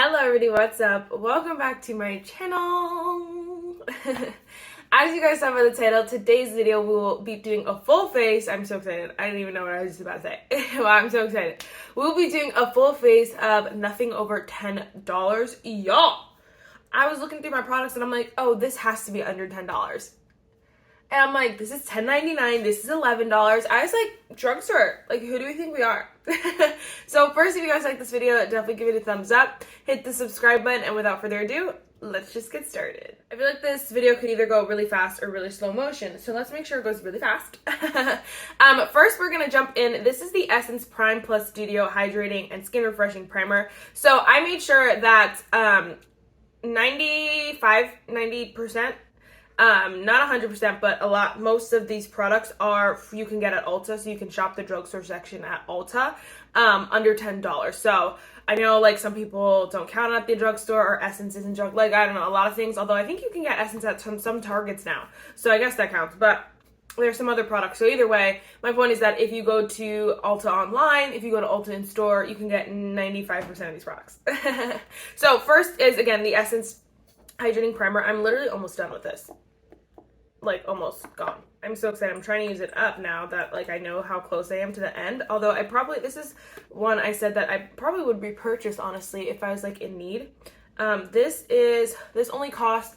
Hello everybody, what's up? Welcome back to my channel. As you guys saw by the title, today's video we will be doing a full face. I'm so excited. I didn't even know what I was just about to say. Well, I'm so excited. We'll be doing a full face of nothing over $10. Y'all, I was looking through my products and I'm like, oh, this has to be under $10. And I'm like, this is $10.99, this is $11. I was like, drugstore, like who do we think we are? So first, if you guys like this video, definitely give it a thumbs up, hit the subscribe button, and without further ado, let's just get started. I feel like this video could either go really fast or really slow motion, so let's make sure it goes really fast. First, we're gonna jump in. This is the Essence Prime Plus Studio Hydrating and Skin Refreshing Primer. So I made sure that 90%, not 100%, but most of these products you can get at Ulta, so you can shop the drugstore section at Ulta, under $10. So I know like some people don't count at the drugstore, or Essence isn't like I don't know, a lot of things, although I think you can get Essence at some Targets now, so I guess that counts, but there's some other products. So either way, my point is that if you go to Ulta online, if you go to Ulta in store, you can get 95% of these products. So first is, again, the Essence Hydrating Primer. I'm literally almost done with this. Like almost gone. I'm so excited. I'm trying to use it up now that like I know how close I am to the end. Although this is one I said that I probably would repurchase, honestly, if I was like in need. This only cost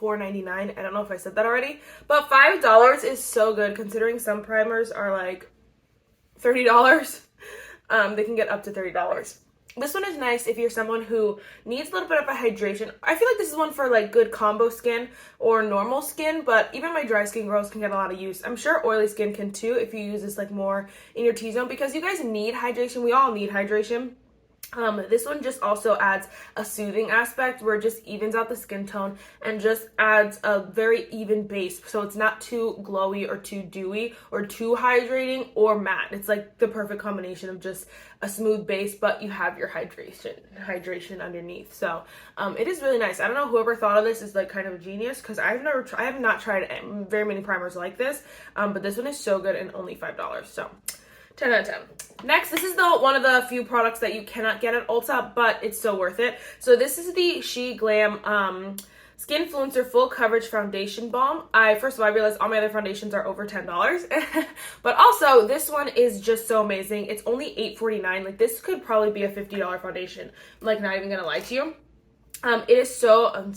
$4.99. I don't know if I said that already, but $5 is so good considering some primers are like $30. They can get up to $30. This one is nice if you're someone who needs a little bit of a hydration. I feel like this is one for like good combo skin or normal skin, but even my dry skin girls can get a lot of use. I'm sure oily skin can too if you use this like more in your T-zone, because you guys need hydration. We all need hydration. This one just also adds a soothing aspect where it just evens out the skin tone and just adds a very even base, so it's not too glowy or too dewy or too hydrating or matte. It's like the perfect combination of just a smooth base, but you have your hydration underneath. So it is really nice. I don't know, whoever thought of this is like kind of a genius, because I have not tried very many primers like this, but this one is so good and only $5. So 10 out of 10. Next, this is one of the few products that you cannot get at Ulta, but it's so worth it. So this is the Sheglam Skinfluencer Full Coverage Foundation Balm. First of all, I realized all my other foundations are over $10. But also, this one is just so amazing. It's only $8.49. Like, this could probably be a $50 foundation. I'm like, not even gonna lie to you. It is so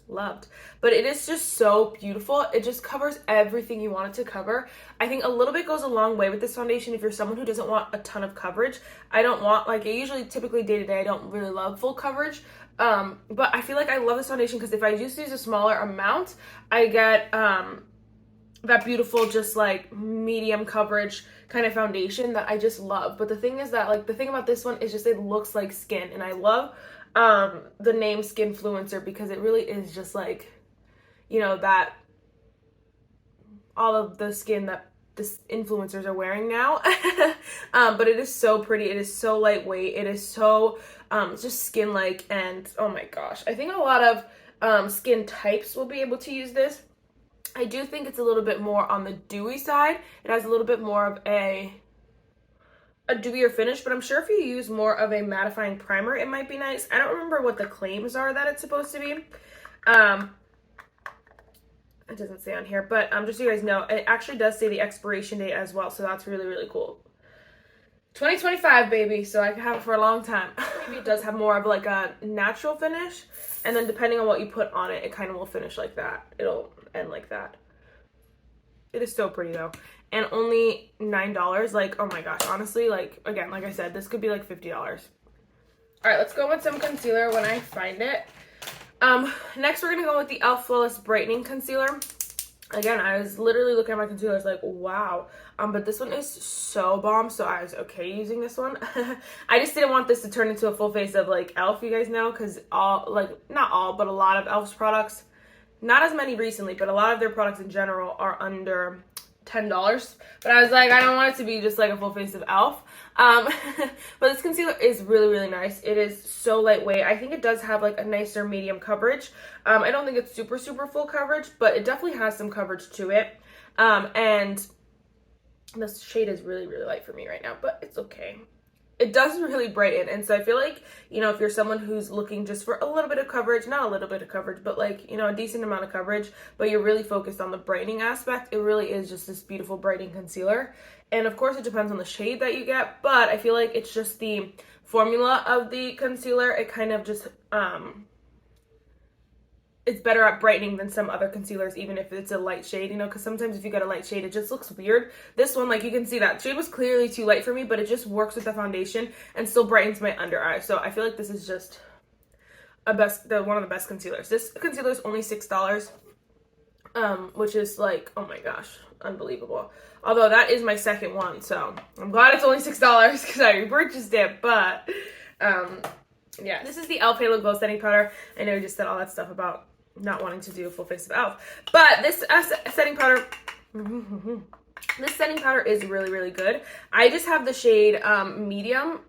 loved, but it is just so beautiful. It just covers everything you want it to cover. I think a little bit goes a long way with this foundation if you're someone who doesn't want a ton of coverage. I don't want, like, typically day to day I don't really love full coverage, but I feel like I love this foundation because if I just use a smaller amount, I get that beautiful just like medium coverage kind of foundation that I just love. But the thing is that, like, the thing about this one is just it looks like skin, and I love the name Skinfluencer because it really is just like, you know, that all of the skin that the influencers are wearing now. But it is so pretty. It is so lightweight. It is so just skin-like, and oh my gosh, I think a lot of skin types will be able to use this. I do think it's a little bit more on the dewy side. It has a little bit more of a dewier finish, but I'm sure if you use more of a mattifying primer, it might be nice. I don't remember what the claims are that it's supposed to be. It doesn't say on here, but just so you guys know, it actually does say the expiration date as well, so that's really, really cool. 2025, baby, so I can have it for a long time. Maybe it does have more of like a natural finish, and then depending on what you put on it, it kind of will finish like that. It'll end like that. It is so pretty though. And only $9. Like, oh my gosh, honestly, like, again, like I said, this could be like $50. All right, let's go with some concealer when I find it. Next we're gonna go with the e.l.f. Flawless Brightening Concealer. Again, I was literally looking at my concealers like, wow. But this one is so bomb, so I was okay using this one. I just didn't want this to turn into a full face of like e.l.f., you guys know, because not all, but a lot of e.l.f.'s products, not as many recently, but a lot of their products in general are under $10. But I was like, I don't want it to be just like a full face of e.l.f. But this concealer is really, really nice. It is so lightweight. I think it does have like a nicer medium coverage. I don't think it's super full coverage, but it definitely has some coverage to it. And this shade is really, really light for me right now, but it's okay. it does really brighten. And so I feel like, you know, if you're someone who's looking just for a little bit of coverage, not a little bit of coverage, but like, you know, a decent amount of coverage, but you're really focused on the brightening aspect, it really is just this beautiful brightening concealer. And of course it depends on the shade that you get, but I feel like it's just the formula of the concealer. It kind of just, it's better at brightening than some other concealers, even if it's a light shade, you know, because sometimes if you get a light shade, it just looks weird. This one, like, you can see that shade was clearly too light for me, but it just works with the foundation and still brightens my under eye. So I feel like this is just one of the best concealers. This concealer is only $6, which is like, oh my gosh, unbelievable. Although that is my second one, so I'm glad it's only $6 because I repurchased it, but yeah. This is the e.l.f. Halo Glow Setting Powder. I know we just said all that stuff about not wanting to do a full face of e.l.f. But this setting powder, this setting powder is really, really good. I just have the shade medium.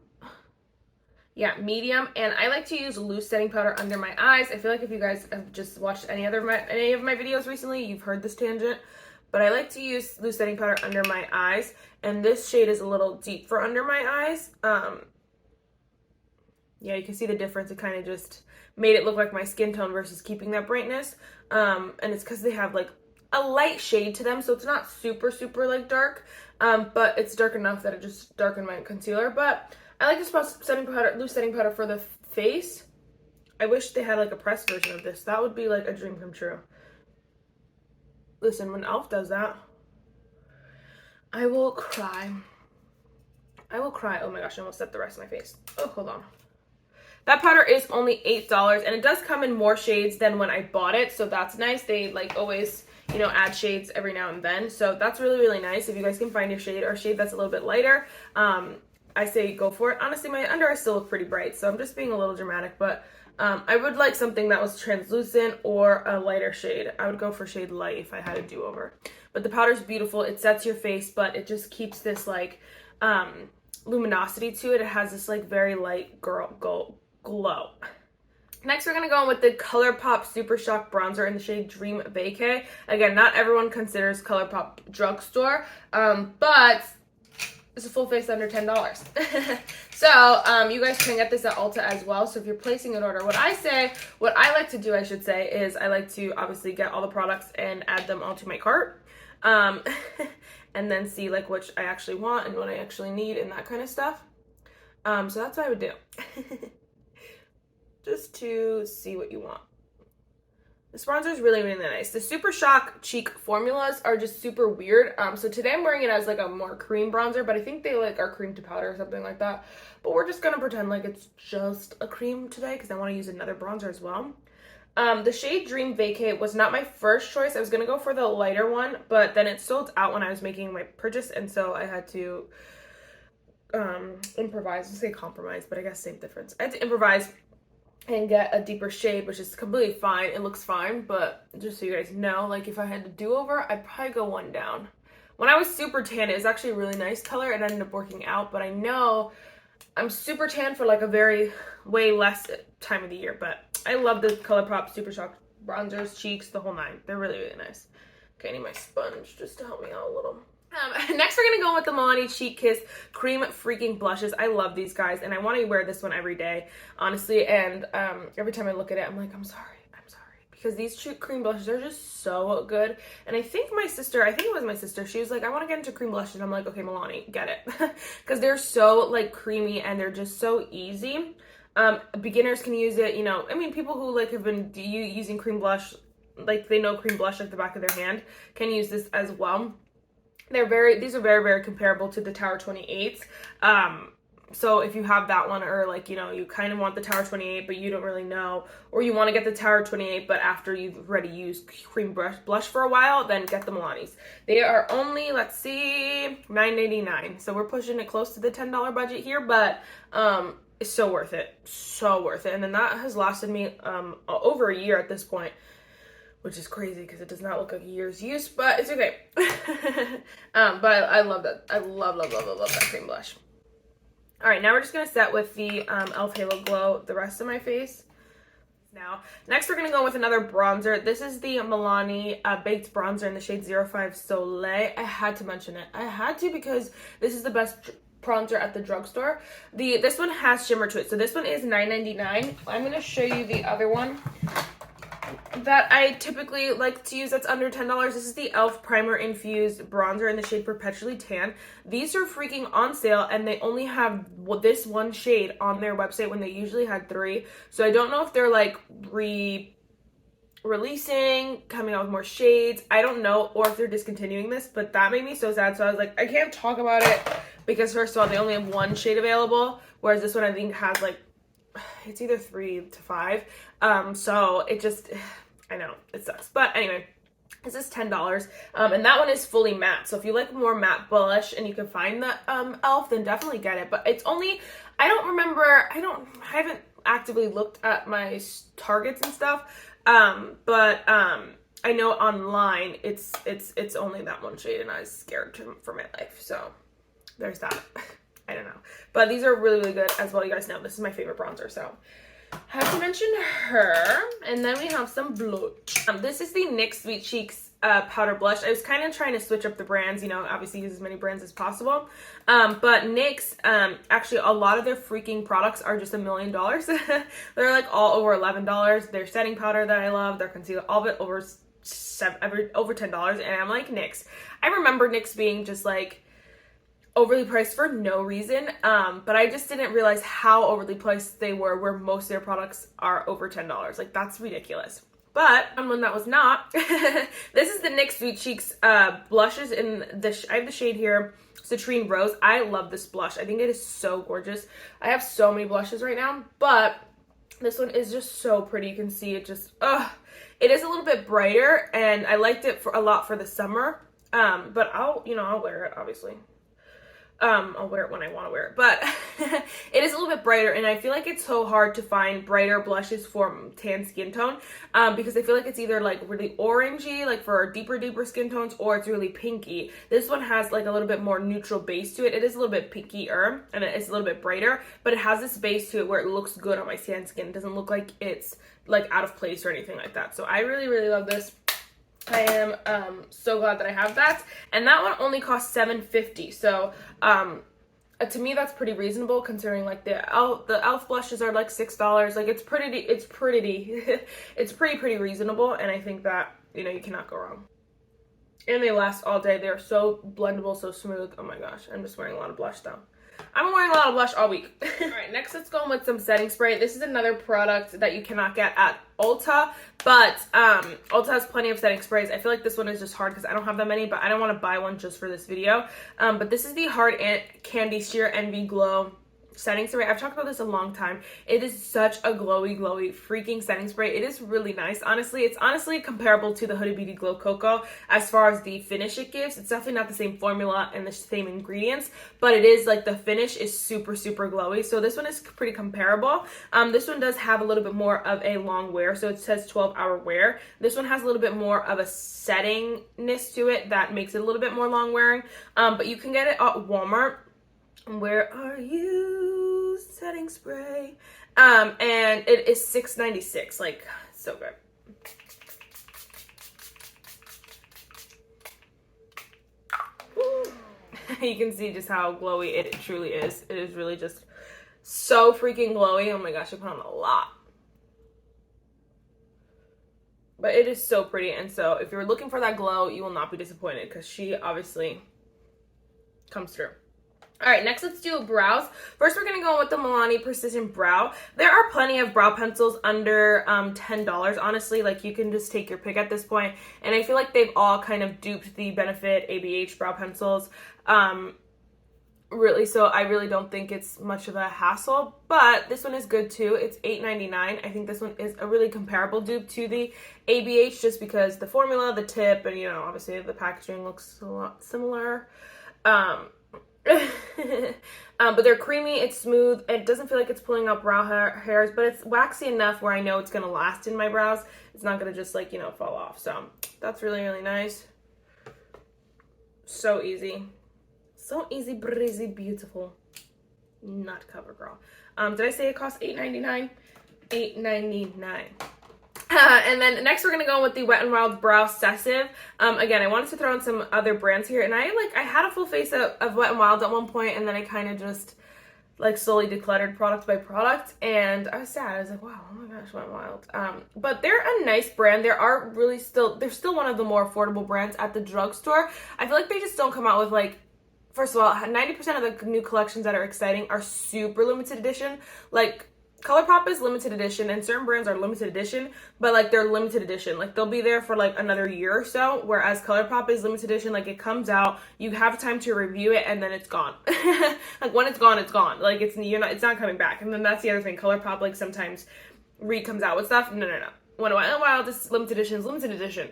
Yeah, medium. And I like to use loose setting powder under my eyes. I feel like if you guys have just watched any of my videos recently, you've heard this tangent. But I like to use loose setting powder under my eyes. And this shade is a little deep for under my eyes. Yeah, you can see the difference. It kind of just made it look like my skin tone versus keeping that brightness. And it's because they have like a light shade to them, so it's not super, super like dark. But it's dark enough that it just darkened my concealer. But I like this loose setting powder for the face. I wish they had like a pressed version of this. That would be like a dream come true. Listen, when e.l.f. does that, I will cry. I will cry. Oh my gosh, I almost set the rest of my face. Oh, hold on. That powder is only $8, and it does come in more shades than when I bought it, so that's nice. They like always, you know, add shades every now and then, so that's really, really nice. If you guys can find your shade or a shade that's a little bit lighter, I say go for it. Honestly, my under eyes still look pretty bright, so I'm just being a little dramatic, but I would like something that was translucent or a lighter shade. I would go for shade light if I had a do-over. But the powder's beautiful. It sets your face, but it just keeps this like luminosity to it. It has this like very light glow. Next, we're going to go in with the Colourpop Super Shock Bronzer in the shade Dream Vaca. Again, not everyone considers Colourpop drugstore, but it's a full face under $10. So, you guys can get this at Ulta as well. So if you're placing an order, what I like to do, I should say, is I like to obviously get all the products and add them all to my cart. And then see like which I actually want and what I actually need and that kind of stuff. So that's what I would do. Just to see what you want. This bronzer is really, really nice. The Super Shock cheek formulas are just super weird. So today I'm wearing it as like a more cream bronzer, but I think they like are cream to powder or something like that. But we're just gonna pretend like it's just a cream today because I want to use another bronzer as well. The shade Dream Vaca was not my first choice. I was gonna go for the lighter one, but then it sold out when I was making my purchase, and so I had to improvise. I say compromise, but I guess same difference. I had to improvise and get a deeper shade, which is completely fine. It looks fine, but just so you guys know, like if I had to do over, I'd probably go one down. When I was super tan, it was actually a really nice color. It ended up working out, but I know I'm super tan for like a way less time of the year, but I love the Colourpop Super Shock bronzers, cheeks, the whole nine. They're really, really nice. Okay, I need my sponge just to help me out a little. Next, we're going to go with the Milani Cheek Kiss Cream Freaking Blushes. I love these guys, and I want to wear this one every day, honestly, and every time I look at it, I'm like, I'm sorry, because these cream blushes are just so good. And I think it was my sister, she was like, I want to get into cream blushes, and I'm like, okay, Milani, get it, because they're so, like, creamy, and they're just so easy. Beginners can use it, you know, I mean, people who, like, have been using cream blush, like, they know cream blush like the back of their hand, can use this as well. These are very, very comparable to the Tower 28s. So if you have that one, or like, you know, you kind of want the Tower 28, but you don't really know, or you want to get the Tower 28, but after you've already used cream blush for a while, then get the Milani's. They are only, let's see, $9.99. So we're pushing it close to the $10 budget here, but it's so worth it. So worth it. And then that has lasted me over a year at this point, which is crazy because it does not look like a year's use, but it's okay. But I love that. I love that cream blush. All right, now we're just going to set with the e.l.f. Halo Glow the rest of my face. Now, next we're going to go with another bronzer. This is the Milani Baked Bronzer in the shade 05 Soleil. I had to mention it. I had to because this is the best bronzer at the drugstore. This one has shimmer to it. So this one is $9.99. I'm going to show you the other one that I typically like to use that's under $10. This is the e.l.f. Primer Infused Bronzer in the shade Perpetually Tan. These are freaking on sale, and they only have this one shade on their website when they usually had 3. So I don't know if they're like releasing, coming out with more shades. I don't know, or if they're discontinuing this, but that made me so sad. So I was like, I can't talk about it because first of all, they only have 1 shade available, whereas this one I think has like, it's either 3 to 5. So it just, I know, it sucks. But anyway, this is $10. And that one is fully matte. So if you like more matte blush and you can find the e.l.f., then definitely get it. But it's only, I haven't actively looked at my Targets and stuff. But I know online it's only that 1 shade, and I was scared for my life. So there's that. I don't know. But these are really, really good as well. You guys know this is my favorite bronzer, so I have to mention her. And then we have some blush. This is the NYX Sweet Cheeks powder blush. I was kind of trying to switch up the brands, you know, obviously use as many brands as possible. But NYX, actually a lot of their freaking products are just $1 million. They're like all over $11. Their setting powder that I love, their concealer, all of it over $10. And I'm like, NYX. I remember NYX being just like overly priced for no reason, but I just didn't realize how overly priced they were, where most of their products are over $10. Like, that's ridiculous. But one that was not, this is the NYX Sweet Cheeks blushes in I have the shade here, Citrine Rose. I love this blush. I think it is so gorgeous. I have so many blushes right now, but this one is just so pretty. You can see it just, it is a little bit brighter, and I liked it a lot for the summer. But I'll wear it, obviously. I'll wear it when I want to wear it, but it is a little bit brighter, and I feel like it's so hard to find brighter blushes for tan skin tone, because I feel like it's either like really orangey, like for deeper skin tones, or it's really pinky. This one has like a little bit more neutral base to it. It is a little bit pinkier, and it's a little bit brighter, but it has this base to it where it looks good on my tan skin. It doesn't look like it's like out of place or anything like that. So I really, really love this. I am so glad that I have that, and that one only costs $7.50. So to me that's pretty reasonable, considering like the e.l.f. blushes are like $6. Like, it's pretty reasonable, and I think that, you know, you cannot go wrong. And they last all day. They're so blendable, so smooth. Oh my gosh, I'm just wearing a lot of blush though. I'm wearing a lot of blush all week. All right, next let's go with some setting spray. This is another product that you cannot get at Ulta, but Ulta has plenty of setting sprays. I feel like this one is just hard because I don't have that many, but I don't want to buy one just for this video. But this is the Hard Candy Sheer Envy Glow setting spray. I've talked about this a long time. It is such a glowy freaking setting spray. It is really nice. Honestly, it's honestly comparable to the Huda Beauty Glow Cocoa as far as the finish it gives. It's definitely not the same formula and the same ingredients, but it is like the finish is super glowy. So this one is pretty comparable. This one does have a little bit more of a long wear, so it says 12-hour wear. This one has a little bit more of a settingness to it that makes it a little bit more long wearing. But you can get it at Walmart. Where are you, setting spray? And it is $6.96. Like, so good. You can see just how glowy it truly is. It is really just so freaking glowy. Oh my gosh, I put on a lot. But it is so pretty, and so if you're looking for that glow, you will not be disappointed, because she obviously comes through. All right, next let's do brows. First, we're going to go with the Milani Precision Brow. There are plenty of brow pencils under $10, honestly. Like, you can just take your pick at this point. And I feel like they've all kind of duped the Benefit ABH brow pencils. Really, so I really don't think it's much of a hassle. But this one is good too. It's $8.99. I think this one is a really comparable dupe to the ABH, just because the formula, the tip, and, you know, obviously the packaging looks a lot similar. But they're creamy, it's smooth, it doesn't feel like it's pulling out brow hairs, but it's waxy enough where I know it's gonna last in my brows. It's not gonna just, like, you know, fall off. So that's really nice. So easy. So easy breezy, beautiful. Not CoverGirl. Did I say it costs $8.99? $8.99. And then next we're gonna go with the Wet n Wild Brow Obsessive. Again, I wanted to throw in some other brands here, and I had a full face of Wet n Wild at one point, and then I kind of just like slowly decluttered product by product, and I was sad. I was like, wow, oh my gosh, Wet n Wild. But they're a nice brand. They're still one of the more affordable brands at the drugstore. I feel like they just don't come out with like, first of all, 90% of the new collections that are exciting are super limited edition. Like Colourpop is limited edition, and certain brands are limited edition, but like they're limited edition. Like they'll be there for like another year or so, whereas Colourpop is limited edition. Like it comes out, you have time to review it, and then it's gone. Like when it's gone, it's gone. Like it's not coming back. And then that's the other thing. Colourpop like sometimes comes out with stuff. No. When Wet n Wild is limited edition, is limited edition.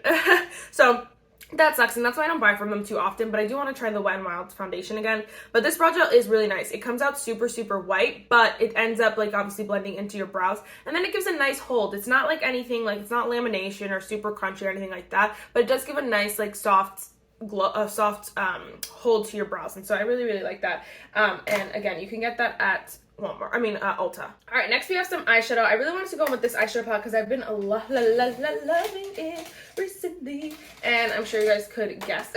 So that sucks, and that's why I don't buy from them too often, but I do want to try the Wet n Wild foundation again. But this brow gel is really nice. It comes out super, super white, but it ends up, like, obviously blending into your brows, and then it gives a nice hold. It's not, like, anything, like, it's not lamination or super crunchy or anything like that, but it does give a nice, like, soft hold to your brows, and so I really, really like that. And, again, you can get that at Ulta. All right, next we have some eyeshadow. I really wanted to go with this eyeshadow palette because I've been loving it recently, and I'm sure you guys could guess.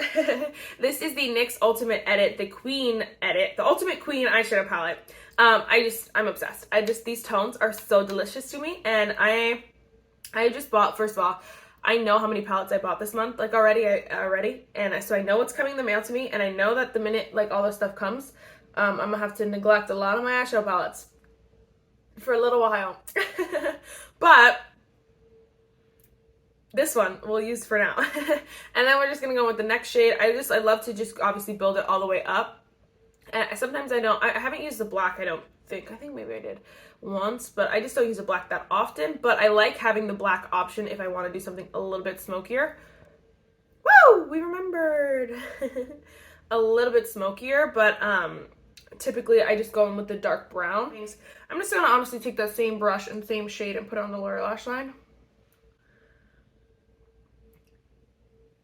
This is the NYX Ultimate Edit, the Ultimate Queen eyeshadow palette. I'm obsessed. These tones are so delicious to me, and I just bought, first of all, I know how many palettes I bought this month, like already, and so I know what's coming in the mail to me, and I know that the minute like all this stuff comes, I'm gonna have to neglect a lot of my eyeshadow palettes for a little while. But this one we'll use for now. And then we're just gonna go with the next shade. I love to just obviously build it all the way up. And sometimes I haven't used the black, I think maybe I did once, but I just don't use the black that often. But I like having the black option if I want to do something a little bit smokier. Woo! We remembered. A little bit smokier, but typically I just go in with the dark brown. I'm just gonna honestly take that same brush and same shade and put it on the lower lash line.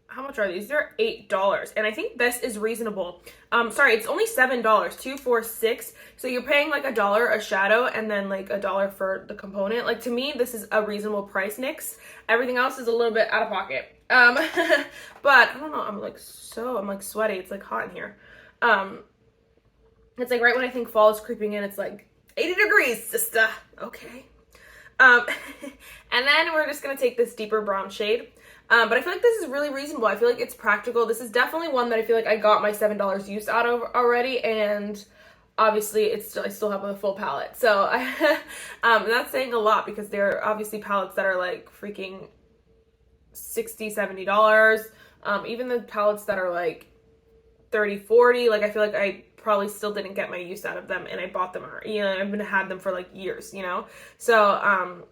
How much are these? They're $8, and I think this is reasonable. Sorry, it's only $7, 2, 4, 6. So you're paying like $1 a shadow and then like $1 for the component. Like to me, this is a reasonable price, NYX. Everything else is a little bit out of pocket. But I don't know. I'm like sweaty. It's like hot in here. It's like right when I think fall is creeping in, it's like 80 degrees, sister. Okay. And then we're just gonna take this deeper brown shade. But I feel like this is really reasonable. I feel like it's practical. This is definitely one that I feel like I got my $7 use out of already, and obviously I still have a full palette. So that's saying a lot because there are obviously palettes that are like freaking $60, $70. Even the palettes that are like $30, $40, like I feel like I probably still didn't get my use out of them, and I bought them, I've had them for like years, So I'm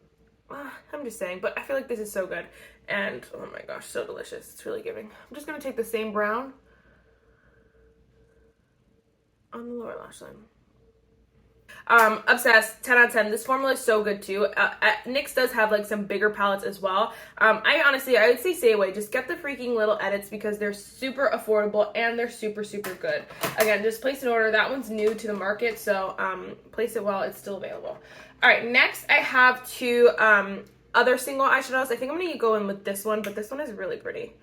just saying, but I feel like this is so good. And oh my gosh, so delicious. It's really giving. I'm just gonna take the same brown on the lower lash line. Obsessed, 10 out of 10. This formula is so good too. NYX does have like some bigger palettes as well. I would say stay away. Just get the freaking little edits because they're super affordable and they're super, super good. Again, just place an order. That one's new to the market, so place it while it's still available. All right, next I have two other single eyeshadows. I think I'm gonna go in with this one, but this one is really pretty.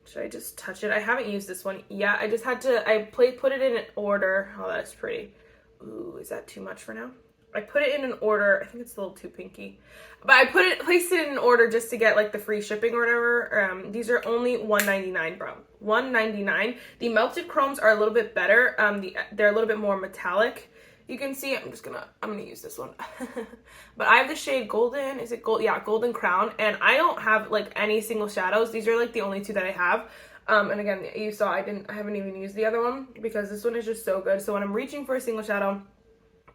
Should I just touch it? I haven't used this one yet. I just had to, put it in an order. Oh, that's pretty. Ooh, is that too much for now? I put it in an order. I think it's a little too pinky. But I placed it in an order just to get like the free shipping or whatever. These are only $1.99, bro. $1.99. The melted chromes are a little bit better. They're a little bit more metallic. You can see, I'm gonna use this one. But I have the shade Golden, is it gold? Yeah, Golden Crown. And I don't have like any single shadows. These are like the only two that I have. And again, you saw I haven't even used the other one because this one is just so good. So when I'm reaching for a single shadow,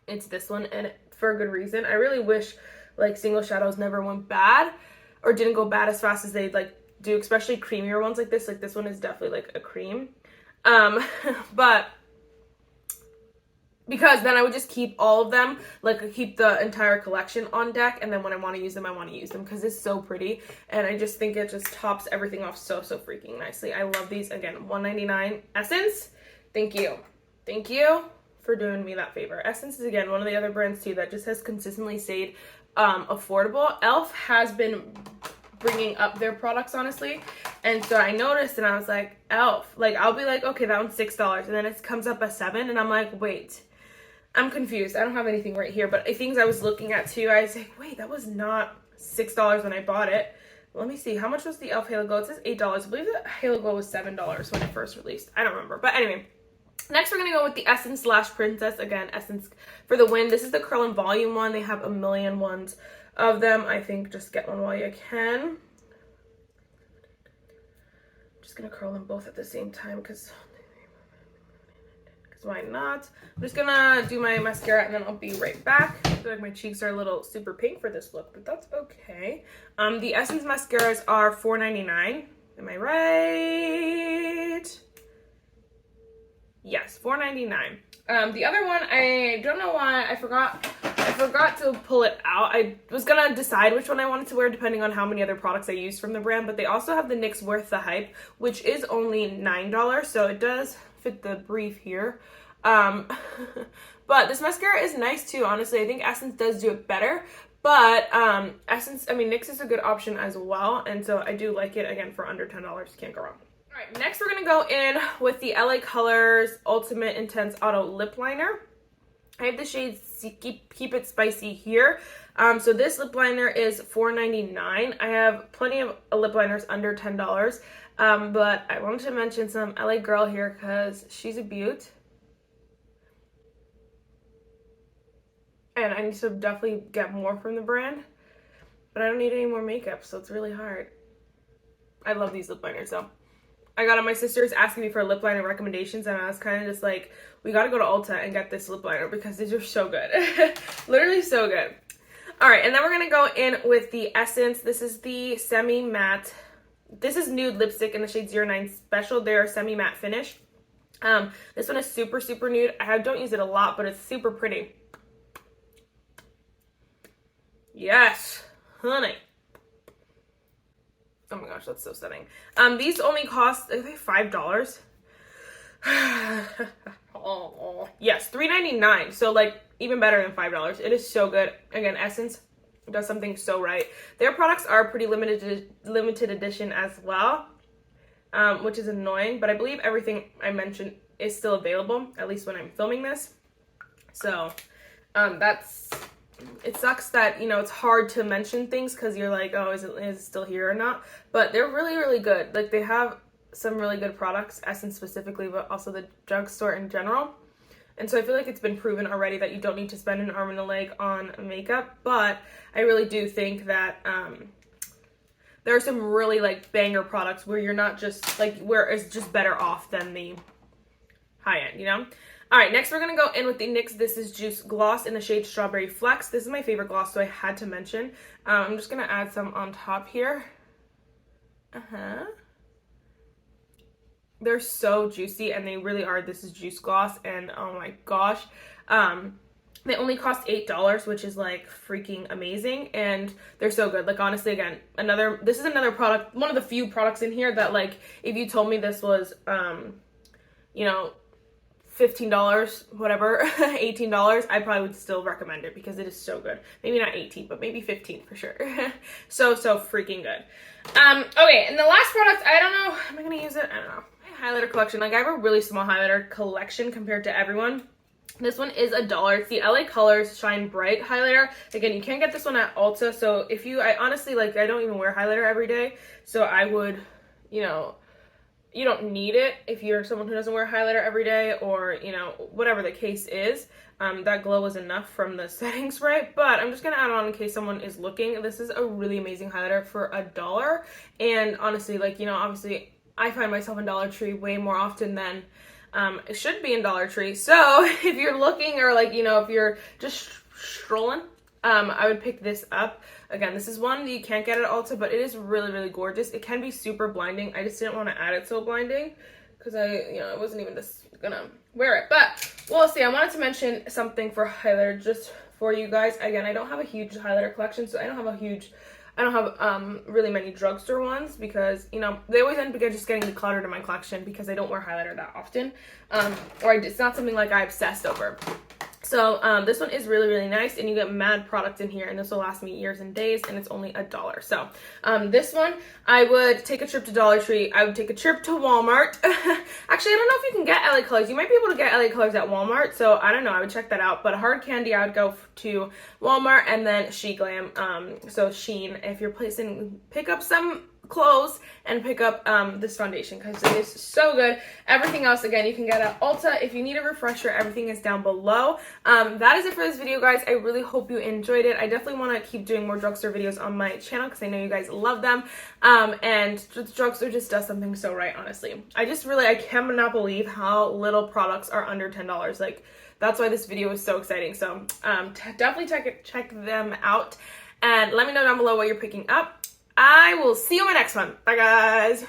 it's this one, and for a good reason. I really wish like single shadows never went bad or didn't go bad as fast as they like do, especially creamier ones like this. Like this one is definitely like a cream. But because then I would just keep all of them, like keep the entire collection on deck, and then when I want to use them, I want to use them because it's so pretty, and I just think it just tops everything off so freaking nicely. I love these. Again, $1.99. Essence, thank you for doing me that favor. Essence is again one of the other brands too that just has consistently stayed affordable. Elf has been bringing up their products, honestly. And so I noticed and I was like, elf. Like, I'll be like, okay, that one's $6. And then it comes up as $7. And I'm like, wait, I'm confused. I don't have anything right here. But things I was looking at too, I was like, wait, that was not $6 when I bought it. Let me see. How much was the elf Halo Glow? It says $8. I believe the Halo Glow was $7 when it first released. I don't remember. But anyway. Next, we're going to go with the Essence Lash Princess. Again, Essence for the win. This is the Curl and Volume one. They have a million ones of them. I think just get one while you can. I'm just going to curl them both at the same time because why not? I'm just going to do my mascara and then I'll be right back. I feel like my cheeks are a little super pink for this look, but that's okay. The Essence mascaras are $4.99. Am I right? Yes, $4.99. The other one, I don't know why, I forgot to pull it out. I was gonna decide which one I wanted to wear depending on how many other products I used from the brand, but they also have the NYX Worth the Hype, which is only $9, so it does fit the brief here. But this mascara is nice too, honestly. I think Essence does do it better, but NYX is a good option as well, and so I do like it, again, for under $10. Can't go wrong. Alright, next we're going to go in with the LA Colors Ultimate Intense Auto Lip Liner. I have the shade Keep It Spicy here. So this lip liner is $4.99. I have plenty of lip liners under $10. But I wanted to mention some LA Girl here because she's a beaut. And I need to definitely get more from the brand. But I don't need any more makeup, so it's really hard. I love these lip liners though. I got on my sister's asking me for lip liner recommendations, and I was kind of just like, we got to go to Ulta and get this lip liner because these are so good. Literally so good. All right, and then we're going to go in with the Essence. This is the semi-matte. This is nude lipstick in the shade 09 Special. They're semi-matte finish. This one is super, super nude. I don't use it a lot, but it's super pretty. Yes, honey. Oh my gosh, that's so stunning. These only cost, I think, $5. Oh, yes, $3.99. So, like, even better than $5. It is so good. Again, Essence does something so right. Their products are pretty limited edition as well, which is annoying. But I believe everything I mentioned is still available, at least when I'm filming this. So, it sucks that, you know, it's hard to mention things because you're like, oh, is it still here or not? But they're really, really good. Like, they have some really good products, Essence specifically, but also the drugstore in general. And so I feel like it's been proven already that you don't need to spend an arm and a leg on makeup. But I really do think that there are some really, like, banger products where you're not just, like, where it's just better off than the high end, you know? All right, next we're going to go in with the NYX This Is Juice Gloss in the shade Strawberry Flex. This is my favorite gloss, so I had to mention. I'm just going to add some on top here. They're so juicy, and they really are. This is Juice Gloss, and oh my gosh. They only cost $8, which is, like, freaking amazing, and they're so good. Like, honestly, again, this is another product, one of the few products in here that, like, if you told me this was, you know, $15, whatever, $18, I probably would still recommend it because it is so good. Maybe not 18, but maybe 15 for sure. so freaking good. Okay, and the last product, I don't know, am I gonna use it? I don't know. My highlighter collection, like, I have a really small highlighter collection compared to everyone. This one is $1. It's the LA Colors Shine Bright highlighter. Again, you can't get this one at Ulta, so if you, I honestly, like, I don't even wear highlighter every day, so I would, you know, you don't need it if you're someone who doesn't wear highlighter every day, or, you know, whatever the case is. That glow was enough from the setting spray, but I'm just going to add on in case someone is looking. This is a really amazing highlighter for $1. And honestly, like, you know, obviously I find myself in Dollar Tree way more often than it should be in Dollar Tree. So if you're looking, or, like, you know, if you're just strolling, I would pick this up. Again, this is one that you can't get at Ulta, but it is really, really gorgeous. It can be super blinding. I just didn't want to add it so blinding because I wasn't even just gonna wear it. But we'll see. I wanted to mention something for highlighter just for you guys. Again, I don't have a huge highlighter collection, so I don't have really many drugstore ones because, you know, they always end up just getting decluttered in my collection because I don't wear highlighter that often. Or it's not something like I obsessed over. So this one is really, really nice, and you get mad product in here, and this will last me years and days, and it's only $1. So this one, I would take a trip to Dollar Tree. I would take a trip to Walmart. Actually, I don't know if you can get LA Colors. You might be able to get LA Colors at Walmart, so I don't know. I would check that out. But hard candy, I would go to Walmart, and then Sheglam. So Sheen, if you're pick up some clothes and pick up this foundation because it is so good. Everything else, again, you can get at Ulta. If you need a refresher, everything is down below. That is it for this video, guys. I really hope you enjoyed it. I definitely want to keep doing more drugstore videos on my channel because I know you guys love them. And the drugstore just does something so right, honestly. I cannot believe how little products are under $10. Like, that's why this video is so exciting. So definitely check them out and let me know down below what you're picking up. I will see you in my next one. Bye, guys.